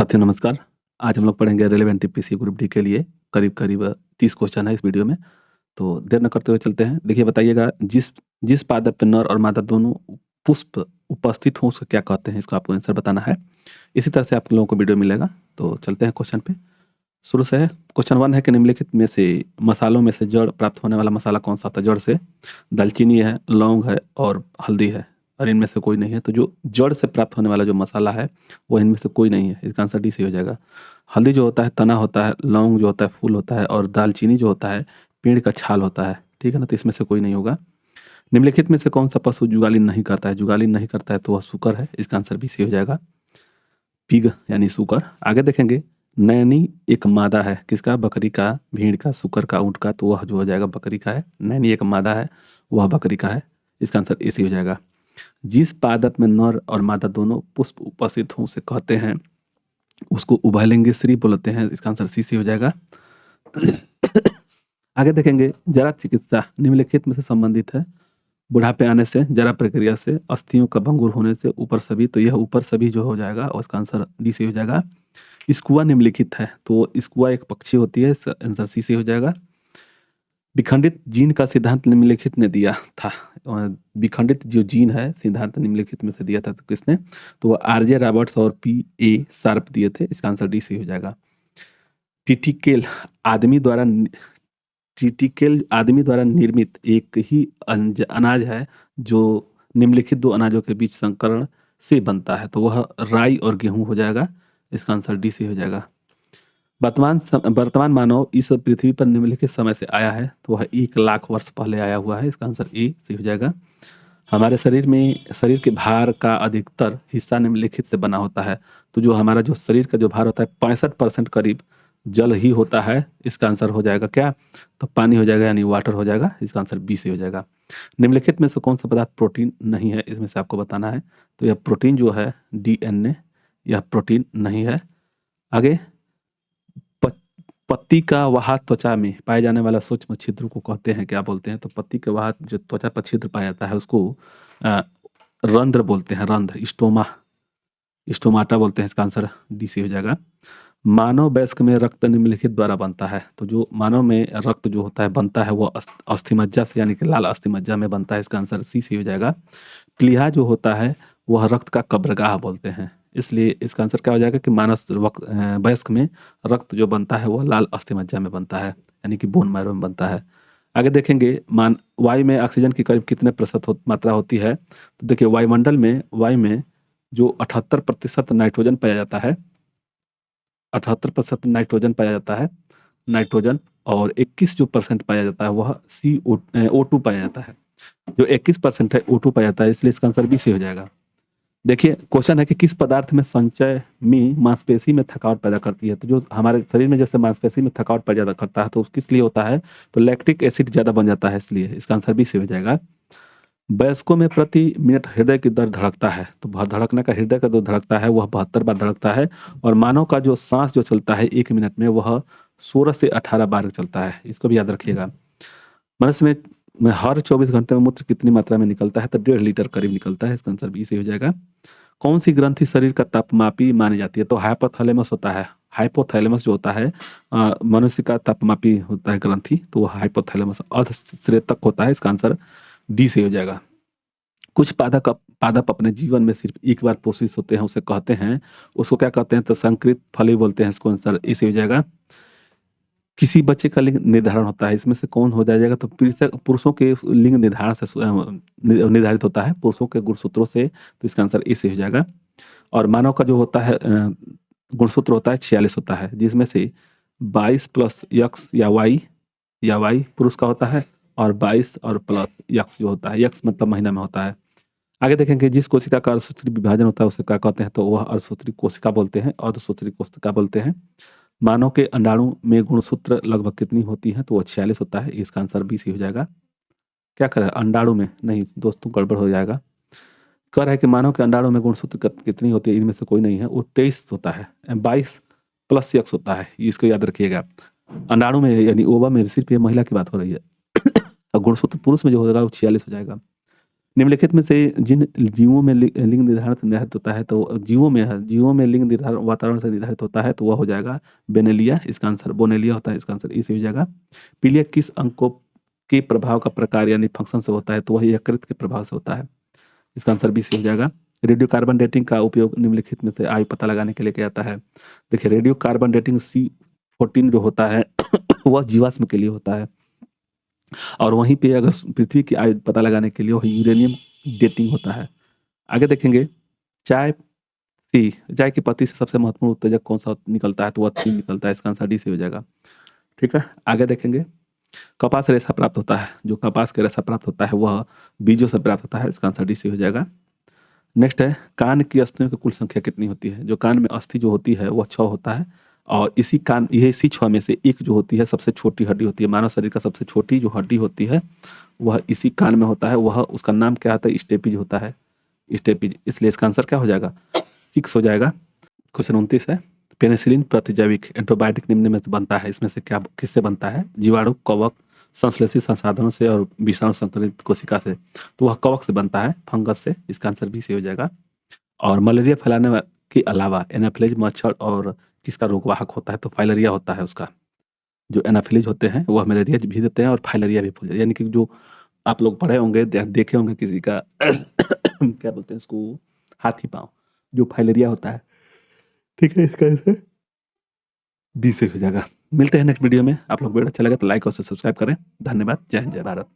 साथियों नमस्कार। आज हम लोग पढ़ेंगे रेलेवेंट टीपीसी ग्रुप डी के लिए करीब-करीब 30 क्वेश्चन है इस वीडियो में। तो देर न करते हुए चलते हैं। देखिए बताइएगा जिस जिस पादप पे नर और मादा दोनों पुष्प उपस्थित हों उसे क्या कहते हैं? इसको आपको आंसर बताना है। इसी तरह से आप लोगों को वीडियो मिलेगा। तो चलते हैं क्वेश्चन पे। शुरू से है। क्वेश्चन 1 है कि निम्नलिखित में से मसालों में से जड़ प्राप्त होने वाला मसाला कौन-सा होता है? जड़ से दालचीनी है, लौंग है और हल्दी है और इनमें से कोई नहीं है। तो जो जड़ से प्राप्त होने वाला जो मसाला है वो इनमें से कोई नहीं है। इसका आंसर डी सही हो जाएगा। हल्दी जो होता है तना होता है, लौंग जो होता है फूल होता है और दालचीनी जो होता है पेड़ का छाल होता है। ठीक है ना? तो इसमें से कोई नहीं होगा। निम्नलिखित में से कौन-सा पशु जुगाली नहीं करता है? जुगाली नहीं करता है तो वह सूकर है। इसका आंसर बी सही हो जाएगा। पिग यानी सूकर। आगे देखेंगे नैनी एक मादा है किसका? बकरी का, भेड़ का, सूकर का, ऊँट का। तो वह जो हो जाएगा बकरी का है। नैनी एक मादा है, वह बकरी का है। इसका आंसर ए सही हो जाएगा। जिस पादप में नर और मादा दोनों पुष्प उपस्थित हों उसे कहते हैं, उसको उभयलिंगी स्त्री बोलते हैं। इसका आंसर सी सही हो जाएगा। आगे देखेंगे जरा चिकित्सा निम्नलिखित में से संबंधित है। बुढ़ापे आने से, जरा प्रक्रिया से, अस्थियों का भंगुर होने से, ऊपर सभी। तो यह ऊपर सभी जो हो जाएगा और इसका आंसर डी सही हो जाएगा। स्कुआ निम्नलिखित है तो स्कुआ एक पक्षी होती है। इसका आंसर सी सही हो जाएगा। विखंडित जीन का सिद्धांत निम्नलिखित ने दिया था। विखंडित जो जीन है सिद्धांत निम्नलिखित में से दिया था तो किसने? तो वो आरजे रॉबर्ट्स और पी ए शार्प दिए थे। इसका आंसर डी सही हो जाएगा। टिटिकेल आदमी द्वारा टिटिकेल आदमी द्वारा निर्मित एक ही अनाज है जो निम्नलिखित दो अनाजों के बीच संकरण से बनता है। तो वह राई और गेहूं हो जाएगा। इसका आंसर डी सही हो जाएगा। वर्तमान मानव इस पृथ्वी पर निम्नलिखित समय से आया है तो वह 1 लाख वर्ष पहले आया हुआ है। इसका आंसर ए सही हो जाएगा। हमारे शरीर के भार का अधिकतर हिस्सा निम्नलिखित से बना होता है। तो जो हमारा जो शरीर का जो भार होता है 65% करीब जल ही होता है। इसका आंसर हो जाएगा क्या? तो पानी हो जाएगा यानी वाटर हो जाएगा। इसका आंसर बी सही हो जाएगा। निम्नलिखित में से कौन सा पदार्थ प्रोटीन नहीं है? इसमें से आपको बताना है। तो यह प्रोटीन जो है DNA यह प्रोटीन नहीं है। आगे पत्ती का वहा त्वचा में पाए जाने वाला सूक्ष्म छिद्र को कहते हैं क्या बोलते हैं? तो पत्ती के वहा जो त्वचा पर छिद्र पाया जाता है उसको रंध्र बोलते हैं। रंध्र स्टोमाटा बोलते हैं। इसका आंसर डी सी हो जाएगा। मानव वयस्क में रक्त निम्नलिखित द्वारा बनता है। तो जो मानव में रक्त जो होता है बनता है वो अस्थिमज्जा से यानी कि लाल अस्थिमज्जा में बनता है। इसका आंसर सी सी हो जाएगा। प्लीहा जो होता है वह रक्त का कब्रगाह बोलते हैं। इसलिए इसका आंसर क्या हो जाएगा कि वयस्क में रक्त जो बनता है वह लाल अस्थिमज्जा में बनता है यानी कि बोन मैरो में बनता है। आगे देखेंगे वायु में ऑक्सीजन की करीब कितने प्रतिशत मात्रा होती है? तो देखिए वायुमंडल में वायु में जो 78% नाइट्रोजन पाया जाता है, 78% नाइट्रोजन पाया जाता है नाइट्रोजन और 21 जो परसेंट पाया जाता है वह O2 पाया जाता है। जो 21% है O2 पाया जाता है। इसलिए इसका आंसर बी सही हो जाएगा। देखिए क्वेश्चन है कि किस पदार्थ में संचय में मांसपेशी में थकावट पैदा करती है? तो जो हमारे शरीर में जैसे मांसपेशी में थकावट पैदा करता है तो किस लिए होता है? तो लैक्टिक एसिड ज़्यादा बन जाता है इसलिए। इसका आंसर बी सही हो जाएगा। वयस्कों में प्रति मिनट हृदय की दर धड़कता है। तो धड़कने का हृदय का जो धड़कता है वह 72 बार धड़कता है और मानव का जो सांस जो चलता है 1 मिनट में वह 16 से 18 बार चलता है। इसको भी याद रखिएगा। मनुष्य में हर 24 घंटे में मूत्र कितनी मात्रा में निकलता है? तो 1.5 लीटर करीब निकलता है। इसका आंसर बी सही हो जाएगा। कौन सी ग्रंथि शरीर का तापमापी मानी जाती है? तो हाइपोथैलेमस होता है। हाइपोथैलेमस जो होता है मनुष्य का तापमापी होता है ग्रंथि। तो वह हाइपोथैलेमस अर्धश्रेतक होता है। इसका आंसर डी से हो जाएगा। कुछ पादप अपने जीवन में सिर्फ एक बार पोषित होते हैं उसे कहते हैं, उसको क्या कहते हैं? तो संकृत फली बोलते हैं। इसको आंसर ए से हो जाएगा। किसी बच्चे का लिंग निर्धारण होता है, इसमें से कौन हो जाएगा? तो पुरुषों के लिंग निर्धारण से निर्धारित होता है, पुरुषों के गुणसूत्रों से। तो इसका आंसर ए से हो जाएगा। और मानव का जो होता है गुणसूत्र होता है 46 होता है, जिसमें से 22 प्लस यक्स या वाई पुरुष का होता है और 22 और प्लस यक्स जो होता है, यक्स मतलब महीना में होता है। आगे देखेंगे जिस कोशिका का अर्धसूत्री विभाजन होता है उसे क्या कहते हैं? तो वह अर्धसूत्री कोशिका बोलते हैं, अर्धसूत्री कोशिका बोलते हैं। मानव के अंडाणु में गुणसूत्र लगभग कितनी होती है? तो वह 46 होता है। इसका आंसर बी सी हो जाएगा। क्या करें अंडाणु में? नहीं दोस्तों गड़बड़ हो जाएगा। कह रहा है कि मानव के अंडाणु में गुणसूत्र कितनी होती है? इनमें से कोई नहीं है, वो 23 होता है। 22 प्लस यक्स होता है, इसको याद रखिएगा। अंडाणु में यानी ओवा में सिर्फ ये महिला की बात हो रही है और गुणसूत्र पुरुष में जो होगा वो 46 हो जाएगा। निम्नलिखित में से जिन जीवों में लिंग निर्धारित होता है, तो जीवों में लिंग निर्धारण वातावरण से निर्धारित होता है, तो वह हो जाएगा बेनेलिया। इसका आंसर बोनेलिया होता है, इसका आंसर इसी हो जाएगा। पीलिया किस अंकों के प्रभाव का प्रकार यानी फंक्शन से होता है, तो वह यकृत के प्रभाव से होता है, इसका आंसर बी सी हो जाएगा। रेडियो कार्बन डेटिंग का उपयोग निम्नलिखित में से आयु पता लगाने के लिए किया जाता है। देखिए, रेडियो कार्बन डेटिंग C14 जो होता है वह जीवाश्म के लिए होता है, और वहीं पे अगर पृथ्वी की आयु पता लगाने के लिए वह यूरेनियम डेटिंग होता है। आगे देखेंगे, चाय की पत्ती से सबसे महत्वपूर्ण उत्तेजक कौन सा निकलता है, तो वह तीन निकलता है, इसका आंसर डी से हो जाएगा। ठीक है, आगे देखेंगे, कपास से रेशा प्राप्त होता है, जो कपास के रेशा प्राप्त होता है वह बीजों से प्राप्त होता है, इसका आंसर डी से हो जाएगा। नेक्स्ट है, कान की अस्थियों की कुल संख्या कितनी होती है। जो कान में अस्थि जो होती है वह 6 होता है, और इसी 6 में से एक जो होती है सबसे छोटी हड्डी होती है। मानव शरीर का सबसे छोटी जो हड्डी होती है वह इसी कान में होता है, वह उसका नाम क्या आता है, स्टेपिज होता है, स्टेपिज। इसलिए इसका आंसर क्या हो जाएगा, 6 हो जाएगा। क्वेश्चन 29 है, पेनिसिलिन प्रतिजैविक एंटीबायोटिक निम्न में से बनता है, इसमें से क्या किससे बनता है, जीवाणु, कवक, संश्लेषित संसाधनों से और विषाणु संक्रमित कोशिका से, तो वह कवक से बनता है, फंगस से, इसका आंसर भी सही हो जाएगा। और मलेरिया फैलाने के अलावा एनाफिलीज मच्छर और किसका रोगवाहक होता है, तो फाइलेरिया होता है उसका। जो एनाफिलीज होते हैं वह मलेरिया भी देते हैं और फाइलेरिया भी फैलते हैं, यानी कि जो आप लोग पढ़े होंगे, देखे होंगे किसी का क्या बोलते हैं इसको, हाथी पाँव, जो फाइलेरिया होता है। ठीक है, इसका आंसर बी से हो जाएगा। मिलते हैं नेक्स्ट वीडियो में। आप लोग वीडियो अच्छा लगा तो लाइक और सब्सक्राइब करें। धन्यवाद। जय हिंद, जय भारत।